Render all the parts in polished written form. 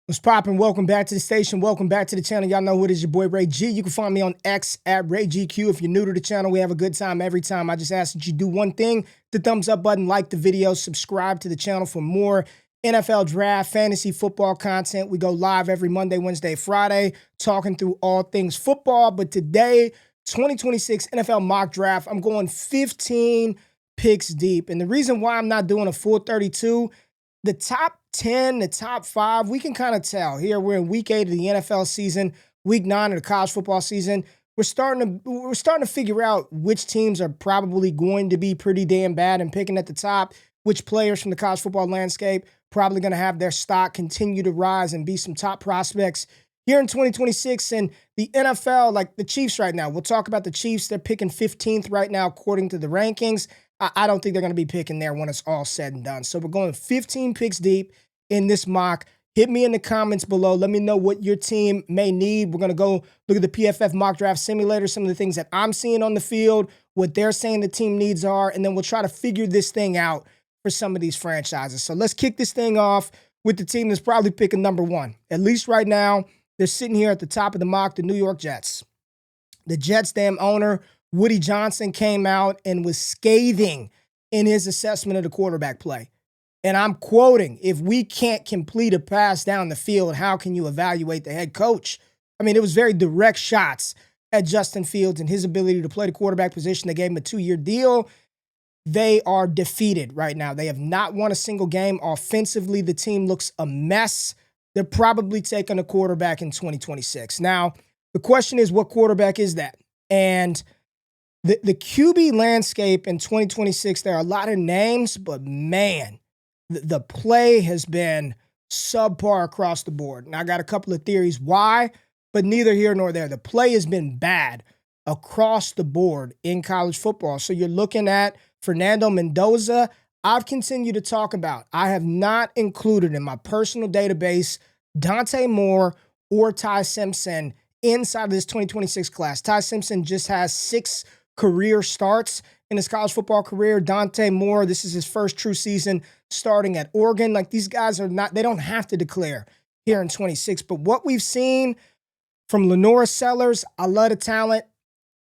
What's poppin'? Welcome back to the station. Welcome back to the channel. Y'all know who it is, your boy Ray G. You can find me on X at RayGQ. If you're new to the channel, we have a good time every time. I just ask that you do one thing, the thumbs up button, like the video, subscribe to the channel for more NFL draft, fantasy football content. We go live every Monday, Wednesday, Friday, talking through all things football. But today, 2026 NFL mock draft, I'm going 15 picks deep. And the reason why I'm not doing a full 32, the top 10, the top 5, we can kind of tell. Here we're in week 8 of the NFL season, week 9 of the college football season. We're starting to figure out which teams are probably going to be pretty damn bad and picking at the top, which players from the college football landscape probably going to have their stock continue to rise and be some top prospects here in 2026. And the NFL, like the Chiefs right now, we'll talk about the Chiefs. They're picking 15th right now according to the rankings. I don't think they're going to be picking there when it's all said and done. So we're going 15 picks deep in this mock. Hit me in the comments below. Let me know what your team may need. We're going to go look at the PFF mock draft simulator, some of the things that I'm seeing on the field, what they're saying the team needs are, and then we'll try to figure this thing out for some of these franchises. So let's kick this thing off with the team that's probably picking number 1. At least right now, they're sitting here at the top of the mock, the New York Jets. The Jets' damn owner, Woody Johnson, came out and was scathing in his assessment of the quarterback play. And I'm quoting, if we can't complete a pass down the field, how can you evaluate the head coach? I mean, it was very direct shots at Justin Fields and his ability to play the quarterback position. They gave him a 2-year deal. They are defeated right now. They have not won a single game. Offensively, the team looks a mess. They're probably taking a quarterback in 2026. Now, the question is, what quarterback is that? And the QB landscape in 2026, there are a lot of names, but man, the play has been subpar across the board. And I got a couple of theories why, but neither here nor there. The play has been bad across the board in college football. So you're looking at Fernando Mendoza. I've continued to talk about, I have not included in my personal database Dante Moore or Ty Simpson inside of this 2026 class. Ty Simpson just has 6 career starts in his college football career. Dante Moore, this is his first true season starting at Oregon. Like, these guys are not, they don't have to declare here in 26. But what we've seen from Lenora Sellers, I love the talent.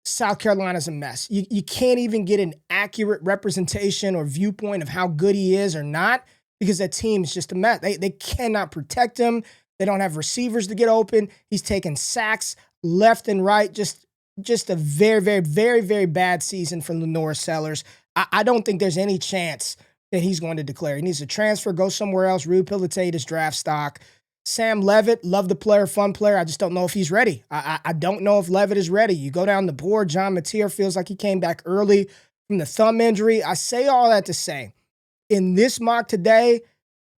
South Carolina's a mess. You can't even get an accurate representation or viewpoint of how good he is or not, because that team is just a mess. They cannot protect him. They don't have receivers to get open. He's taking sacks left and right. Just a very, very, very, very bad season for Lenora Sellers. I don't think there's any chance that he's going to declare. He needs to transfer, go somewhere else, rehabilitate his draft stock. Sam Levitt, love the player, fun player. I just don't know if he's ready. I don't know if Levitt is ready. You go down the board, John Mateer feels like he came back early from the thumb injury. I say all that to say, in this mock today,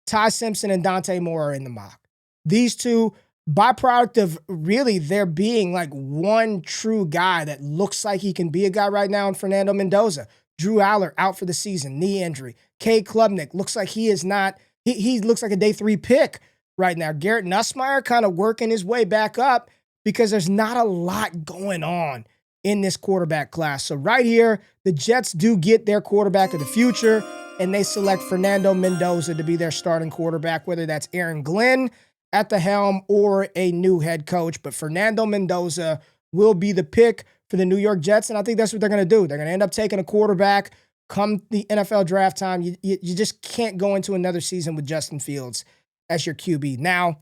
Ty Simpson and Dante Moore are in the mock. These two, byproduct of really there being like one true guy that looks like he can be a guy right now in Fernando Mendoza. Drew Aller out for the season, knee injury. Cade Klubnik looks like he is not, he looks like a day 3 pick right now. Garrett Nussmeier kind of working his way back up because there's not a lot going on in this quarterback class. So right here, the Jets do get their quarterback of the future, and they select Fernando Mendoza to be their starting quarterback, whether that's Aaron Glenn at the helm or a new head coach. But Fernando Mendoza will be the pick for the New York Jets, and I think that's what they're going to do. They're going to end up taking a quarterback come the NFL draft time. You just can't go into another season with Justin Fields as your QB. Now,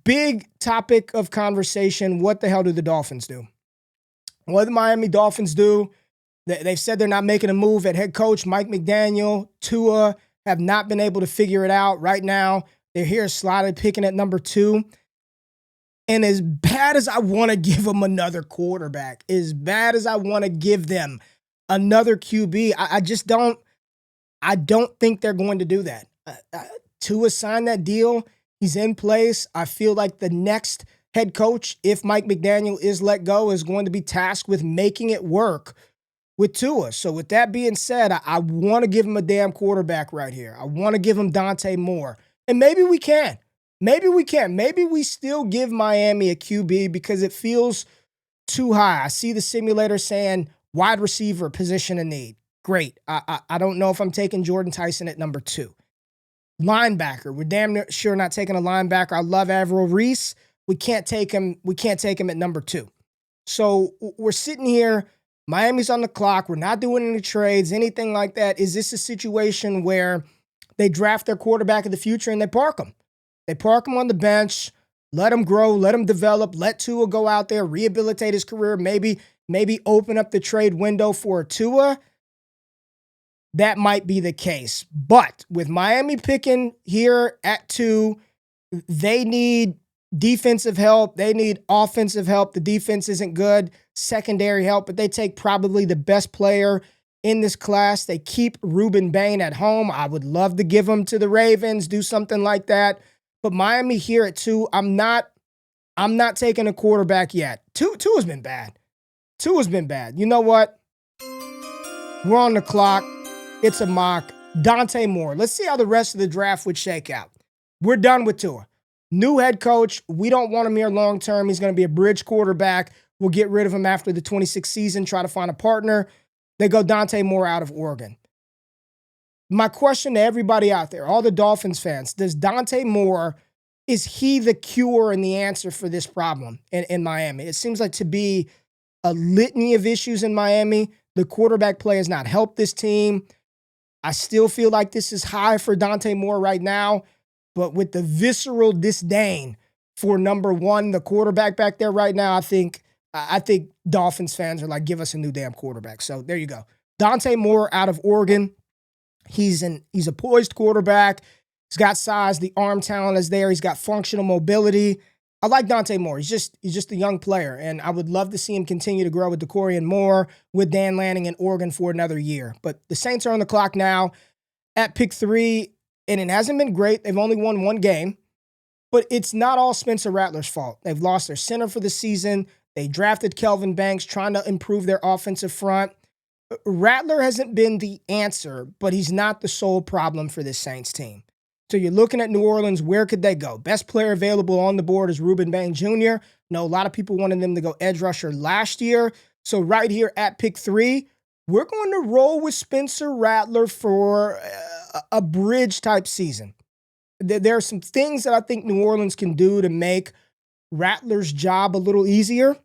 big topic of conversation, what the hell do the Dolphins do? What do the Miami Dolphins do? They've said they're not making a move at head coach. Mike McDaniel, Tua have not been able to figure it out. Right now, they're here slotted picking at number 2. And as bad as I want to give them another quarterback, as bad as I want to give them another QB, I don't think they're going to do that. Tua signed that deal. He's in place. I feel like the next head coach, if Mike McDaniel is let go, is going to be tasked with making it work with Tua. So with that being said, I want to give him a damn quarterback right here. I want to give him Dante Moore. And maybe we can. Maybe we can. Maybe we still give Miami a QB because it feels too high. I see the simulator saying wide receiver position of need. Great. I don't know if I'm taking Jordan Tyson at number 2. Linebacker. We're damn sure not taking a linebacker. I love Arvell Reese. We can't take him. We can't take him at number 2. So we're sitting here. Miami's on the clock. We're not doing any trades, anything like that. Is this a situation where they draft their quarterback of the future and they park him? They park him on the bench, let him grow, let him develop, let Tua go out there, rehabilitate his career, maybe open up the trade window for Tua. That might be the case. But with Miami picking here at 2, they need defensive help. They need offensive help. The defense isn't good. Secondary help, but they take probably the best player in this class. They keep Rueben Bain at home. I would love to give him to the Ravens, do something like that. But Miami here at 2, I'm not taking a quarterback yet. Two has been bad. 2 has been bad. You know what? We're on the clock. It's a mock. Dante Moore. Let's see how the rest of the draft would shake out. We're done with Tua. New head coach. We don't want him here long term. He's going to be a bridge quarterback. We'll get rid of him after the 26th season, try to find a partner. They go Dante Moore out of Oregon. My question to everybody out there, all the Dolphins fans, does Dante Moore, is he the cure and the answer for this problem in Miami? It seems like to be a litany of issues in Miami. The quarterback play has not helped this team. I still feel like this is high for Dante Moore right now, but with the visceral disdain for number 1, the quarterback back there right now, I think Dolphins fans are like, give us a new damn quarterback. So there you go. Dante Moore out of Oregon. He's a poised quarterback. He's got size. The arm talent is there. He's got functional mobility. I like Dante Moore. He's just a young player, and I would love to see him continue to grow with DeCorian Moore, with Dan Lanning in Oregon for another year. But the Saints are on the clock now at pick 3, and it hasn't been great. They've only won 1 game, but it's not all Spencer Rattler's fault. They've lost their center for the season. They drafted Kelvin Banks, trying to improve their offensive front. Rattler hasn't been the answer, but he's not the sole problem for this Saints team. So you're looking at New Orleans, where could they go? Best player available on the board is Rueben Bain Jr. No, a lot of people wanted them to go edge rusher last year. So right here at pick 3, we're going to roll with Spencer Rattler for a bridge type season. There are some things that I think New Orleans can do to make Rattler's job a little easier.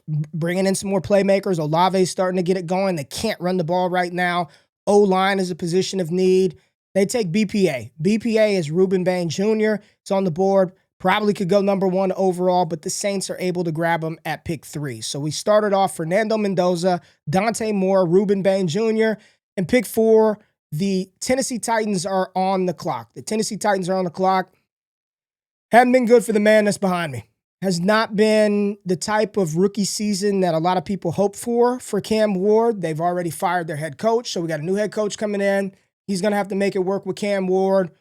Bringing in some more playmakers. Olave's starting to get it going. They can't run the ball right now. O-line is a position of need. They take BPA. BPA is Rueben Bain Jr. It's on the board. Probably could go number 1 overall, but the Saints are able to grab him at pick 3. So we started off Fernando Mendoza, Dante Moore, Rueben Bain Jr., and pick 4, the Tennessee Titans are on the clock. The Tennessee Titans are on the clock. Haven't been good for the man that's behind me. Has not been the type of rookie season that a lot of people hope for Cam Ward. They've already fired their head coach, so we got a new head coach coming in. He's going to have to make it work with Cam Ward,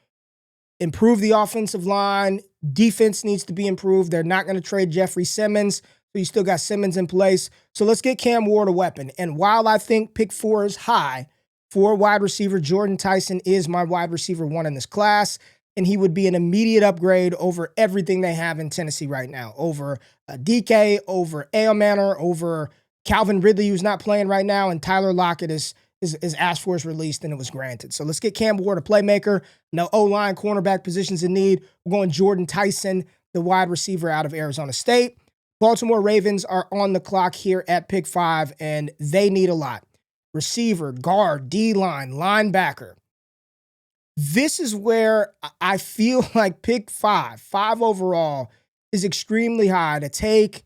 improve the offensive line. Defense needs to be improved. They're not going to trade Jeffrey Simmons, so you still got Simmons in place. So let's get Cam Ward a weapon. And while I think pick 4 is high for wide receiver, Jordyn Tyson is my wide receiver 1 in this class, and he would be an immediate upgrade over everything they have in Tennessee right now, over DK, over A.O. Manor, over Calvin Ridley, who's not playing right now, and Tyler Lockett is asked for, is released, and it was granted. So let's get Cam Ward, a playmaker. No O-line, cornerback positions in need. We're going Jordyn Tyson, the wide receiver out of Arizona State. Baltimore Ravens are on the clock here at pick 5, and they need a lot. Receiver, guard, D-line, linebacker. This is where I feel like pick 5 overall, is extremely high to take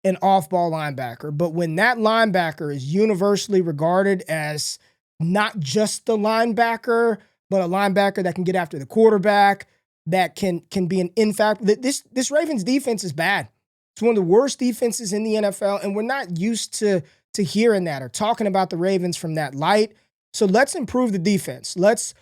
an off-ball linebacker. But when that linebacker is universally regarded as not just the linebacker, but a linebacker that can get after the quarterback, that can be an in-fact. This Ravens defense is bad. It's one of the worst defenses in the NFL, and we're not used to hearing that or talking about the Ravens from that light. So let's improve the defense. Let's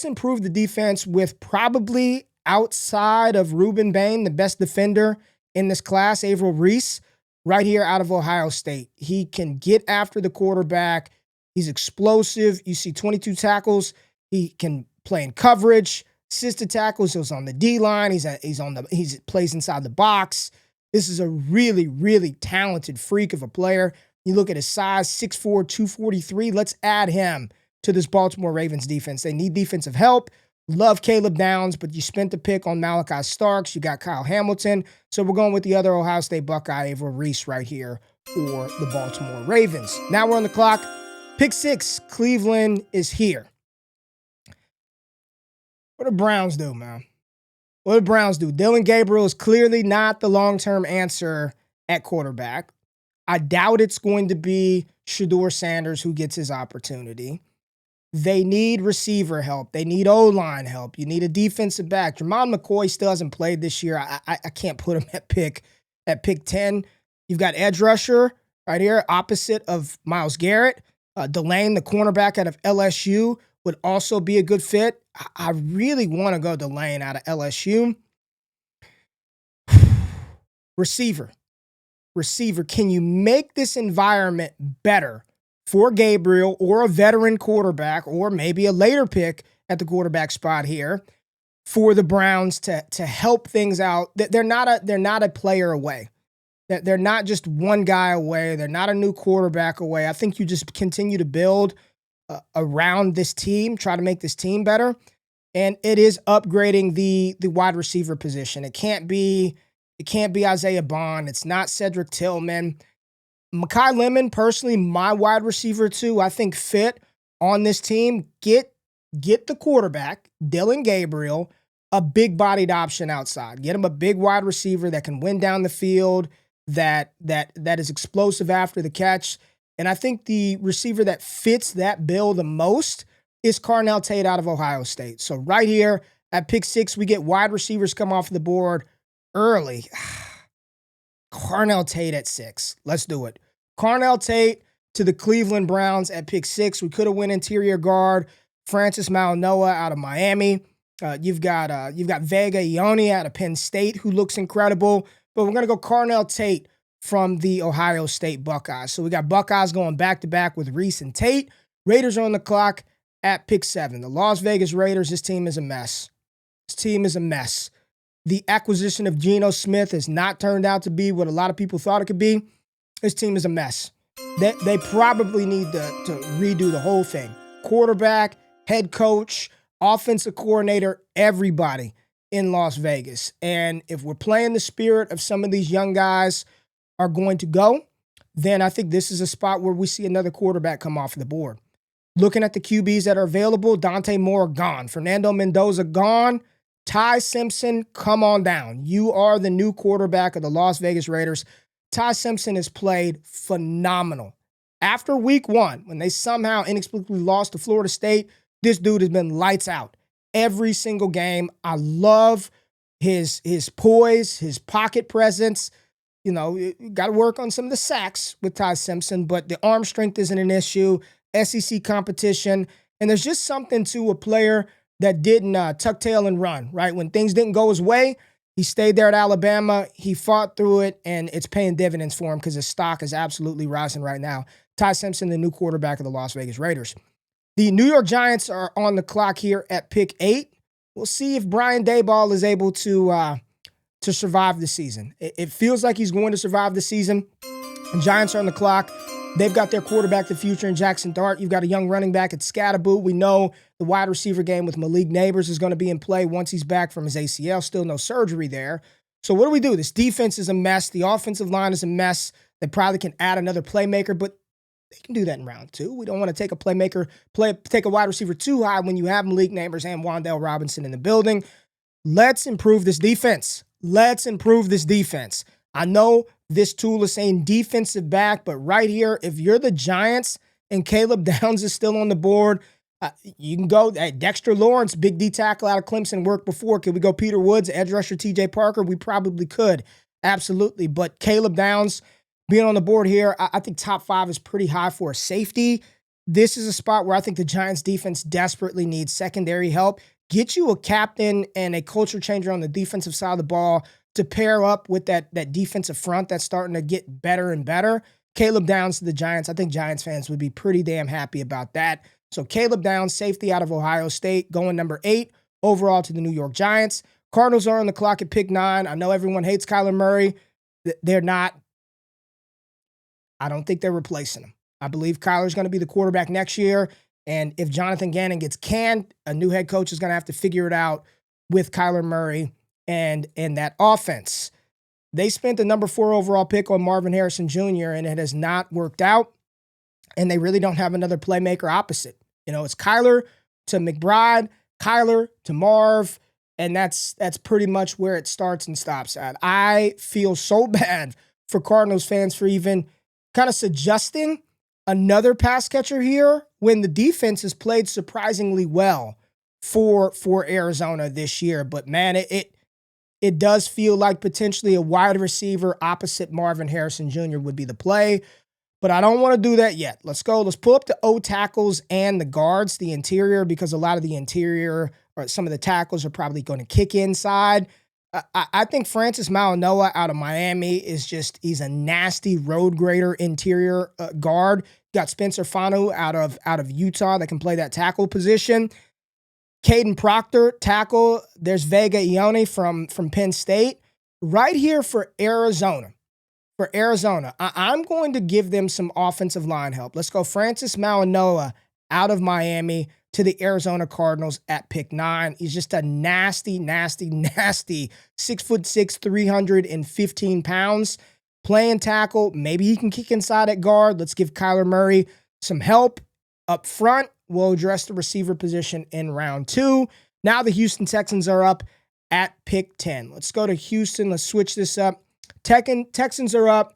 improve the defense with probably, outside of Rueben Bain, the best defender in this class, Arvell Reese, right here out of Ohio State. He can get after the quarterback. He's explosive. You see 22 tackles. He can play in coverage, assisted tackles. He's on the D-line. He plays inside the box. This is a really, really talented freak of a player. You look at his size, 6'4", 243. Let's add him to this Baltimore Ravens defense. They need defensive help. Love Caleb Downs, but you spent the pick on Malachi Starks. You got Kyle Hamilton. So we're going with the other Ohio State Buckeye, Arvell Reese, right here for the Baltimore Ravens. Now we're on the clock. Pick 6, Cleveland is here. What do Browns do, man? What do Browns do? Dillon Gabriel is clearly not the long-term answer at quarterback. I doubt it's going to be Shedeur Sanders who gets his opportunity. They need receiver help. They need O-line help. You need a defensive back. Jeremiah McCoy still hasn't played this year. I can't put him at pick 10. You've got edge rusher right here, opposite of Myles Garrett. Delane, the cornerback out of LSU, would also be a good fit. I really want to go Delane out of LSU. Receiver. Can you make this environment better for Gabriel or a veteran quarterback or maybe a later pick at the quarterback spot here for the Browns to help things out? They're not a player away. They're not just one guy away. They're not a new quarterback away. I think you just continue to build around this team, try to make this team better. And it is upgrading the wide receiver position. It can't be Isaiah Bond. It's not Cedric Tillman. Mekhi Lemon, personally, my wide receiver too, I think fit on this team. Get the quarterback, Dillon Gabriel, a big-bodied option outside. Get him a big wide receiver that can win down the field, that is explosive after the catch. And I think the receiver that fits that bill the most is Carnell Tate out of Ohio State. So right here at pick 6, we get wide receivers come off the board early. Carnell Tate at 6. Let's do it. Carnell Tate to the Cleveland Browns at pick 6. We could have went interior guard Francis Mauigoa out of Miami. You've got Vega Ione out of Penn State, who looks incredible. But we're going to go Carnell Tate from the Ohio State Buckeyes. So we got Buckeyes going back-to-back with Reese and Tate. Raiders are on the clock at pick 7. The Las Vegas Raiders, this team is a mess. The acquisition of Geno Smith has not turned out to be what a lot of people thought it could be. This team is a mess. They probably need to redo the whole thing. Quarterback, head coach, offensive coordinator, everybody in Las Vegas. And if we're playing the spirit of some of these young guys are going to go, then I think this is a spot where we see another quarterback come off the board. Looking at the QBs that are available, Dante Moore gone. Fernando Mendoza gone. Ty Simpson, come on down. You are the new quarterback of the Las Vegas Raiders. Ty Simpson has played phenomenal. After week 1, when they somehow inexplicably lost to Florida State, this dude has been lights out every single game. I love his poise, his pocket presence. You know, you got to work on some of the sacks with Ty Simpson, but the arm strength isn't an issue. SEC competition. And there's just something to a player that didn't tuck tail and run, right? When things didn't go his way, he stayed there at Alabama. He fought through it, and it's paying dividends for him because his stock is absolutely rising right now. Ty Simpson, the new quarterback of the Las Vegas Raiders. The New York Giants are on the clock here at pick 8. We'll see if Brian Daboll is able to survive the season. It feels like he's going to survive the season. The Giants are on the clock. They've got their quarterback, the future, in Jackson Dart. You've got a young running back at Scatterboot. We know the wide receiver game with Malik Neighbors is going to be in play once he's back from his ACL. Still no surgery there. So what do? This defense is a mess. The offensive line is a mess. They probably can add another playmaker, but they can do that in round 2. We don't want to take a playmaker, take a wide receiver too high when you have Malik Neighbors and Wan'Dale Robinson in the building. Let's improve this defense. I know this tool is saying defensive back, but right here, if you're the Giants and Caleb Downs is still on the board, you can go Dexter Lawrence, big D tackle out of Clemson, worked before. Could we go Peter Woods, edge rusher TJ Parker? We probably could. Absolutely. But Caleb Downs being on the board here, I think top 5 is pretty high for a safety. This is a spot where I think the Giants defense desperately needs secondary help. Get you a captain and a culture changer on the defensive side of the ball to pair up with that defensive front that's starting to get better and better. Caleb Downs to the Giants. I think Giants fans would be pretty damn happy about that. So Caleb Downs, safety out of Ohio State, going number 8 overall to the New York Giants. Cardinals are on the clock at pick 9. I know everyone hates Kyler Murray. They're not. I don't think they're replacing him. I believe Kyler's going to be the quarterback next year. And if Jonathan Gannon gets canned, a new head coach is going to have to figure it out with Kyler Murray and that offense. They spent the number 4 overall pick on Marvin Harrison Jr., and it has not worked out. And they really don't have another playmaker opposite. You know, it's Kyler to McBride, Kyler to Marv, and that's pretty much where it starts and stops at. I feel so bad for Cardinals fans for even kind of suggesting another pass catcher here when the defense has played surprisingly well for Arizona this year. But man, it does feel like potentially a wide receiver opposite Marvin Harrison Jr. would be the play. But I don't want to do that yet. Let's go. Let's pull up the O tackles and the guards, the interior, because a lot of the interior or some of the tackles are probably going to kick inside. I think Francis Mauigoa out of Miami he's a nasty road grader interior guard. Got Spencer Fano out of Utah that can play that tackle position. Kadyn Proctor, tackle. There's Vega Ione from Penn State. Right here for Arizona. I'm going to give them some offensive line help. Let's go Francis Mauigoa out of Miami to the Arizona Cardinals at pick 9. He's just a nasty 6'6", 315 pounds. Playing tackle. Maybe he can kick inside at guard. Let's give Kyler Murray some help up front. We'll address the receiver position in round 2. Now the Houston Texans are up at pick 10. Let's go to Houston. Let's switch this up. Texans are up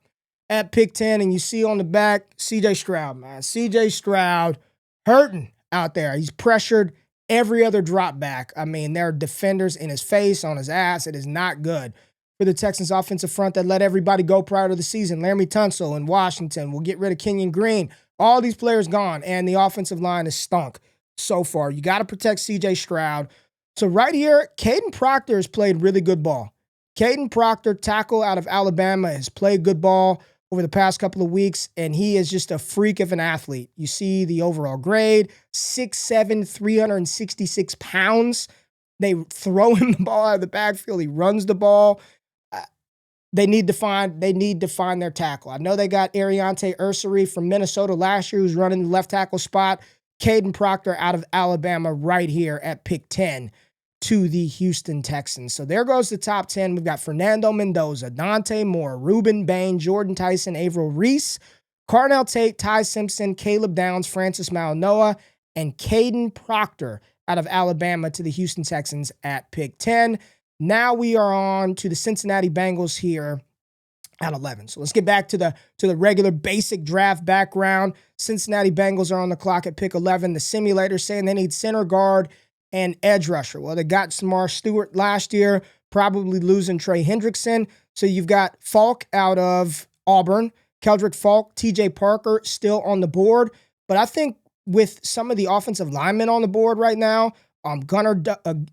at pick 10, and you see on the back, C.J. Stroud, man. C.J. Stroud hurting out there. He's pressured every other drop back. I mean, there are defenders in his face, on his ass. It is not good for the Texans offensive front that let everybody go prior to the season. Laramie Tunsil in Washington. We'll get rid of Kenyon Green. All these players gone, and the offensive line is stunk so far. You got to protect C.J. Stroud. So right here, Kadyn Proctor has played really good ball. Kadyn Proctor, tackle out of Alabama, has played good ball over the past couple of weeks, and he is just a freak of an athlete. You see the overall grade, 6'7", 366 pounds. They throw him the ball out of the backfield. He runs the ball. They need to find their tackle. I know they got Ariante Ursary from Minnesota last year who's running the left tackle spot. Kadyn Proctor out of Alabama right here at pick 10 to the Houston Texans. So there goes the top 10. We've got Fernando Mendoza, Dante Moore, Rueben Bain, Jordyn, Tyson, Arvell Reese, Carnell, Tate, Ty Simpson, Caleb Downs, Francis Mauigoa, and Kadyn Proctor out of Alabama to the Houston Texans at pick 10. Now we are on to the Cincinnati Bengals here at 11. So let's get back to the regular basic draft background. Cincinnati Bengals are on the clock at pick 11. The simulator saying they need center guard and edge rusher. Well, they got Samar Stewart last year, probably losing Trey Hendrickson. So you've got Falk out of Auburn, Keldrick Falk, TJ Parker still on the board. But I think with some of the offensive linemen on the board right now,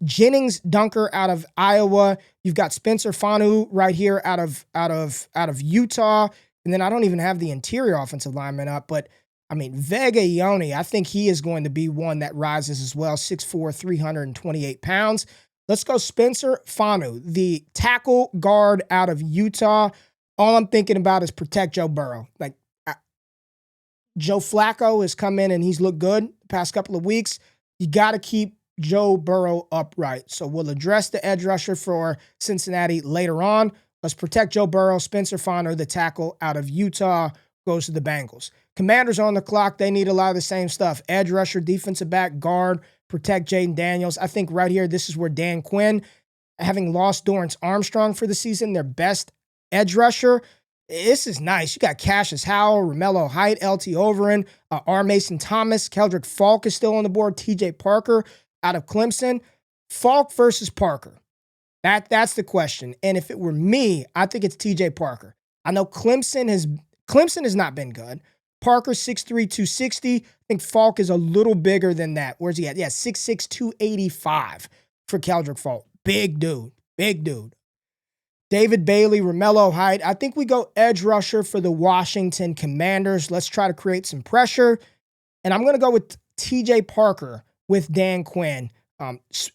Jennings Dunker out of Iowa. You've got Spencer Fanu right here out of Utah. And then I don't even have the interior offensive lineman up, but I mean, Vega Ione, I think he is going to be one that rises as well, 6'4", 328 pounds. Let's go Spencer Fanu, the tackle guard out of Utah. All I'm thinking about is protect Joe Burrow. Like, Joe Flacco has come in and he's looked good the past couple of weeks. You got to keep Joe Burrow upright. So we'll address the edge rusher for Cincinnati later on. Let's protect Joe Burrow. Spencer Fanu, the tackle out of Utah, goes to the Bengals. Commanders on the clock. They need a lot of the same stuff. Edge rusher, defensive back, guard, protect Jaden Daniels. I think right here, this is where Dan Quinn, having lost Dorrance Armstrong for the season, their best edge rusher. This is nice. You got Cassius Howell, Romello Height, LT Overin, R. Mason Thomas, Keldrick Falk is still on the board, TJ Parker out of Clemson. Falk versus Parker. That's the question. And if it were me, I think it's TJ Parker. I know Clemson has not been good. Parker, 6'3", 260. I think Falk is a little bigger than that. Where's he at? Yeah, 6'6", 285 for Keldrick Falk. Big dude. David Bailey, Romello Height. I think we go edge rusher for the Washington Commanders. Let's try to create some pressure. And I'm going to go with TJ Parker with Dan Quinn.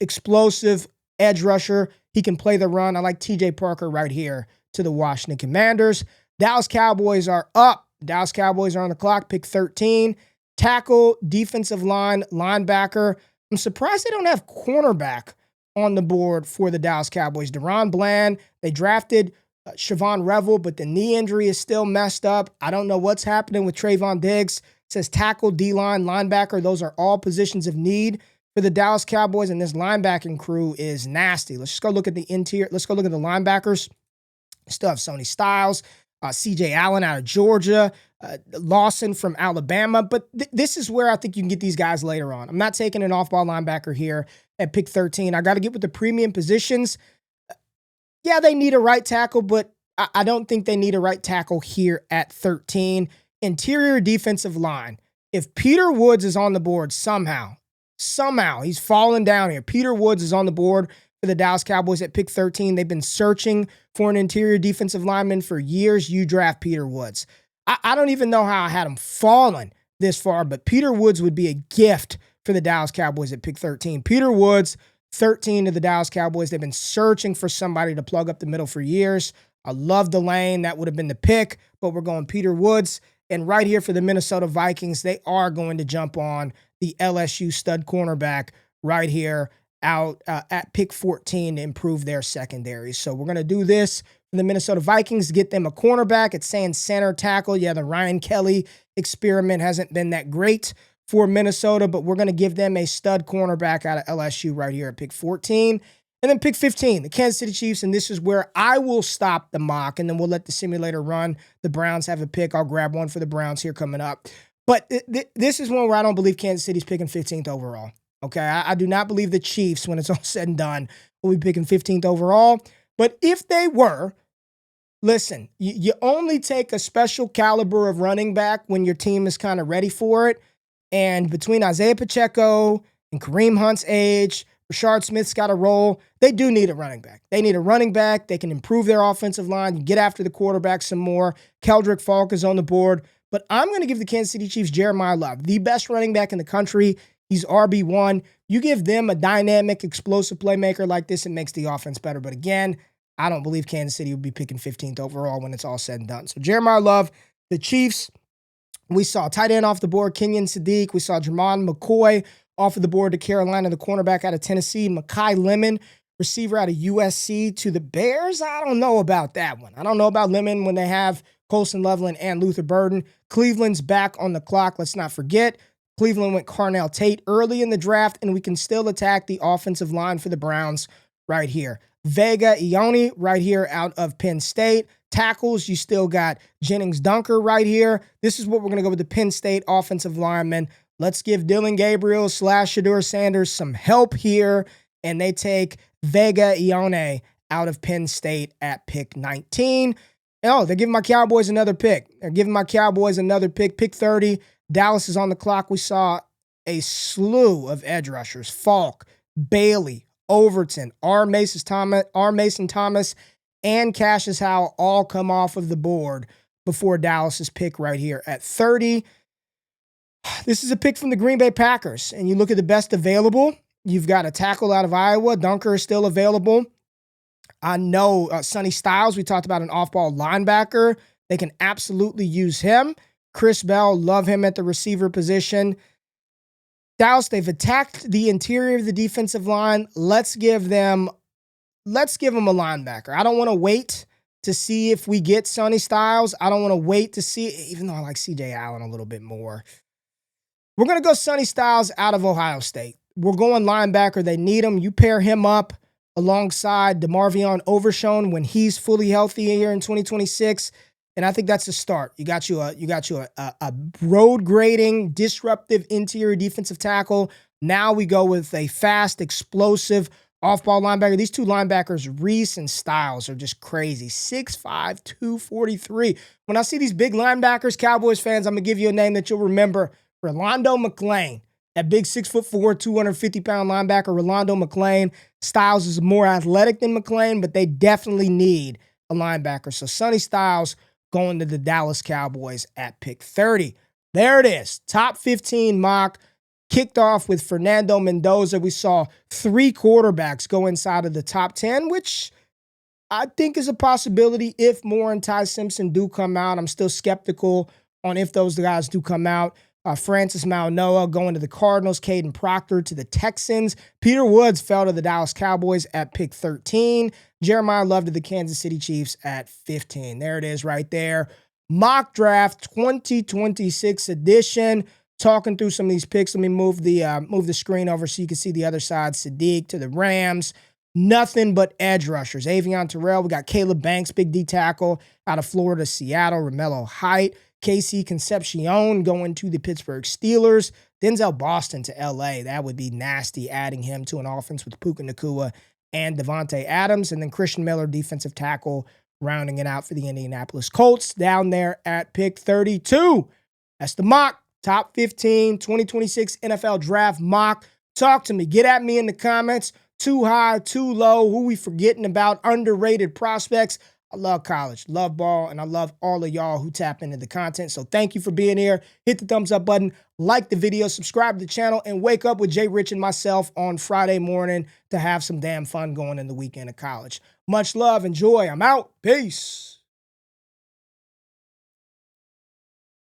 Explosive edge rusher. He can play the run. I like TJ Parker right here to the Washington Commanders. Dallas Cowboys are up. Dallas Cowboys are on the clock, pick 13. tackle, defensive line, linebacker. I'm surprised they don't have cornerback on the board for the Dallas Cowboys. Deron Bland, they drafted Siobhan Revel, but the knee injury is still messed up. I don't know what's happening with Trayvon Diggs. It says tackle, D-line, linebacker. Those are all positions of need for the Dallas Cowboys, and this linebacking crew is nasty. Let's just go look at the interior. Let's go look at the linebackers. Still have Sonny Styles, C.J. Allen out of Georgia, Lawson from Alabama. But this is where I think you can get these guys later on. I'm not taking an off-ball linebacker here at pick 13. I got to get with the premium positions. Yeah, they need a right tackle, but I don't think they need a right tackle here at 13. Interior defensive line. If Peter Woods is on the board somehow, he's fallen down here. Peter Woods is on the board for the Dallas Cowboys at pick 13. They've been searching for an interior defensive lineman for years. You draft Peter Woods. I don't even know how I had him fallen this far, but Peter Woods would be a gift for the Dallas Cowboys at pick 13. Peter Woods, 13 to the Dallas Cowboys. They've been searching for somebody to plug up the middle for years. I love Delane. That would have been the pick, but we're going Peter Woods. And right here for the Minnesota Vikings, they are going to jump on the LSU stud cornerback right here out at pick 14 to improve their secondary. So we're going to do this for the Minnesota Vikings to get them a cornerback. It's saying center tackle. Yeah, the Ryan Kelly experiment hasn't been that great for Minnesota, but we're going to give them a stud cornerback out of LSU right here at pick 14. And then pick 15, the Kansas City Chiefs, and this is where I will stop the mock, and then we'll let the simulator run. The Browns have a pick. I'll grab one for the Browns here coming up. But this is one where I don't believe Kansas City's picking 15th overall. Okay, I do not believe the Chiefs, when it's all said and done, will be picking 15th overall. But if they were, listen, you only take a special caliber of running back when your team is kind of ready for it. And between Isaiah Pacheco and Kareem Hunt's age, Rashard Smith's got a role. They do need a running back. They need a running back. They can improve their offensive line. You get after the quarterback some more. Keldrick Falk is on the board. But I'm going to give the Kansas City Chiefs Jeremiyah Love, the best running back in the country. He's RB1. You give them a dynamic, explosive playmaker like this, it makes the offense better. But again, I don't believe Kansas City will be picking 15th overall when it's all said and done. So Jeremiyah Love, the Chiefs. We saw tight end off the board, Kenyon Sadiq. We saw Jermon McCoy off of the board to Carolina, the cornerback out of Tennessee. Makai Lemon, receiver out of USC to the Bears. I don't know about that one. I don't know about Lemon when they have Colson Loveland and Luther Burden. Cleveland's back on the clock. Let's not forget, Cleveland went Carnell Tate early in the draft, and we can still attack the offensive line for the Browns right here. Vega Ione right here out of Penn State. Tackles, you still got Jennings Dunker right here. This is what we're going to go with the Penn State offensive linemen. Let's give Dylan Gabriel / Shedeur Sanders some help here, and they take Vega Ione out of Penn State at pick 19. Oh, they're giving my Cowboys another pick. Pick 30. Dallas is on the clock. We saw a slew of edge rushers. Falk, Bailey, Overton, R. Mason Thomas, and Cassius Howell all come off of the board before Dallas's pick right here at 30. This is a pick from the Green Bay Packers, and you look at the best available. You've got a tackle out of Iowa. Dunker is still available. I know Sonny Styles, we talked about an off-ball linebacker. They can absolutely use him. Chris Bell, love him at the receiver position. Dallas, they've attacked the interior of the defensive line. Let's give them a linebacker. I don't want to wait to see if we get Sonny Styles. I don't want to wait to see, even though I like C.J. Allen a little bit more. We're going to go Sonny Styles out of Ohio State. We're going linebacker. They need him. You pair him up alongside DeMarvion Overshown when he's fully healthy here in 2026. And I think that's a start. You got you a road grading, disruptive interior defensive tackle. Now we go with a fast, explosive off-ball linebacker. These two linebackers, Reese and Styles, are just crazy. 6'5", 243. When I see these big linebackers, Cowboys fans, I'm going to give you a name that you'll remember. Rolando McClain. That big 6'4", 250-pound linebacker, Rolando McClain. Styles is more athletic than McClain, but they definitely need a linebacker. So Sonny Styles going to the Dallas Cowboys at pick 30. There it is. Top 15 mock. Kicked off with Fernando Mendoza. We saw 3 quarterbacks go inside of the top 10, which I think is a possibility if Moore and Ty Simpson do come out. I'm still skeptical on if those guys do come out. Francis Mauigoa going to the Cardinals. Kadyn Proctor to the Texans. Peter Woods fell to the Dallas Cowboys at pick 13. Jeremiyah Love to the Kansas City Chiefs at 15. There it is right there. Mock Draft 2026 edition. Talking through some of these picks. Let me move the screen over so you can see the other side. Sadiq to the Rams. Nothing but edge rushers. Avion Terrell. We got Caleb Banks, big D tackle out of Florida, Seattle. Romello Height. KC Concepcion going to the Pittsburgh Steelers. Denzel Boston to LA. That would be nasty, adding him to an offense with Puka Nacua and Devontae Adams. And then Christian Miller, defensive tackle, rounding it out for the Indianapolis Colts down there at pick 32. That's the mock. Top 15, 2026 NFL Draft mock. Talk to me. Get at me in the comments. Too high, too low. Who we forgetting about? Underrated prospects. I love college, love ball, and I love all of y'all who tap into the content. So thank you for being here. Hit the thumbs up button, like the video, subscribe to the channel, and wake up with Jay Rich and myself on Friday morning to have some damn fun going in the weekend of college. Much love. Enjoy. I'm out. Peace.